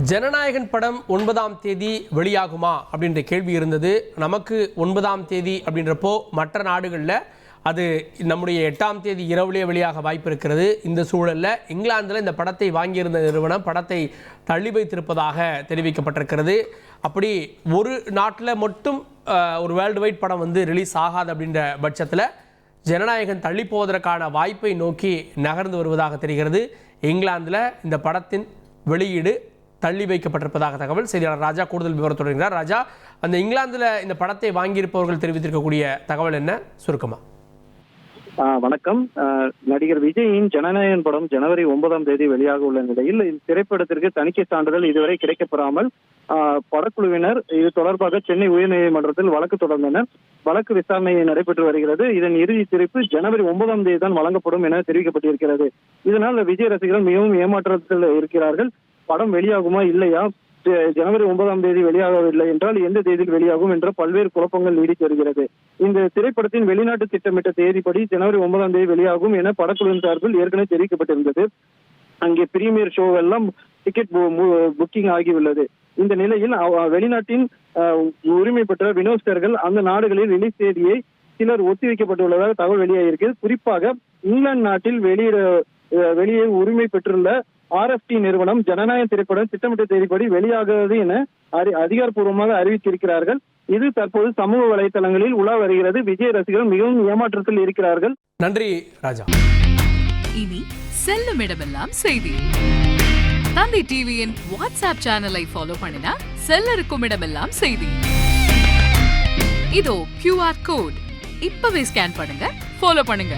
ஜனநாயகன் படம் 9ஆம் தேதி வெளியாகுமா அப்படின்ற கேள்வி இருந்தது. நமக்கு 9ஆம் தேதி அப்படின்றப்போ மற்ற நாடுகளில் அது நம்முடைய 8ஆம் தேதி இரவுலேயே வெளியாக வாய்ப்பு இருக்கிறது. இந்த சூழலில் இங்கிலாந்தில் இந்த படத்தை வாங்கியிருந்த நிறுவனம் படத்தை தள்ளி வைத்திருப்பதாக தெரிவிக்கப்பட்டிருக்கிறது. அப்படி ஒரு நாட்டில் மட்டும் ஒரு வேர்ல்டு வைட் படம் ரிலீஸ் ஆகாது அப்படின்ற பட்சத்தில் ஜனநாயகன் தள்ளி போவதற்கான வாய்ப்பை நோக்கி நகர்ந்து வருவதாக தெரிகிறது. இங்கிலாந்தில் இந்த படத்தின் வெளியீடு தள்ளி வைக்கப்பட்டிருப்பதாக தகவல். செய்தியாளர் ராஜா கூடுதல் விவரத்தோடு இருக்கிறார். ராஜா, அந்த இங்கிலாந்தில் இந்த படத்தை வாங்கியிருப்பவர்கள் தெரிவித்திருக்கக்கூடிய தகவல் என்ன, சுருக்கமா? வணக்கம். நடிகர் விஜயின் ஜனநாயகன் படம் ஜனவரி 9ஆம் தேதி வெளியாக உள்ள நிலையில் திரைப்படத்திற்கு தணிக்கை சான்றிதழ் இதுவரை கிடைக்கப்பெறாமல் படக்குழுவினர் இது தொடர்பாக சென்னை உயர்நீதிமன்றத்தில் வழக்கு தொடர்ந்தனர். வழக்கு விசாரணை நடைபெற்று வருகிறது. இதன் இறுதி தீர்ப்பு ஜனவரி 9ஆம் தேதி தான் வழங்கப்படும் என தெரிவிக்கப்பட்டிருக்கிறது. இதனால் விஜய் ரசிகர்கள் மிகவும் ஏமாற்றத்தில் இருக்கிறார்கள். படம் வெளியாகுமா இல்லையா, ஜனவரி 9ஆம் தேதி வெளியாகவில்லை என்றால் எந்த தேதியில் வெளியாகும் என்ற பல்வேறு குழப்பங்கள் நீடித்து வருகிறது. இந்த திரைப்படத்தின் வெளிநாட்டு திட்டமிட்ட தேதிப்படி ஜனவரி 9ஆம் தேதி வெளியாகும் என படக்குழுவின் சார்பில் ஏற்கனவே தெரிவிக்கப்பட்டிருந்தது. அங்கே பிரீமியர் ஷோ எல்லாம் டிக்கெட் புக்கிங் ஆகியுள்ளது. இந்த நிலையில் வெளிநாட்டின் உரிமை பெற்ற வினோதர்கள் அந்த நாடுகளில் ரிலீஸ் தேதியை சிலர் ஒத்திவைக்கப்பட்டுள்ளதாக தகவல் வெளியாகிருக்கு. குறிப்பாக இங்கிலாந்து நாட்டில் வெளியே உரிமை பெற்றுள்ள RFT நிறுவனம் ஜனநாயக திரைப்படம் திட்டமிட்ட தேதிப்படி வெளியாகிறது என அதிகாரப்பூர்வமாக அறிவித்திருக்கிறார்கள். இது தற்போது சமூக வலைதளங்களில் உலா வருகிறது. விஜய் ரசிகர்கள் மிகவும் ஏமாற்றத்தில் இருக்கிறார்கள். நன்றி ராஜா. இனி செல்லும் இடமெல்லாம் செய்தி. தந்தி டிவியின் வாட்ஸ்அப் சேனலை ஃபாலோ பண்ணினா செல்ல இருக்கும் இடமெல்லாம் செய்தி. இதோ QR கோட் இப்பவே ஸ்கேன் பண்ணுங்க, ஃபாலோ பண்ணுங்க.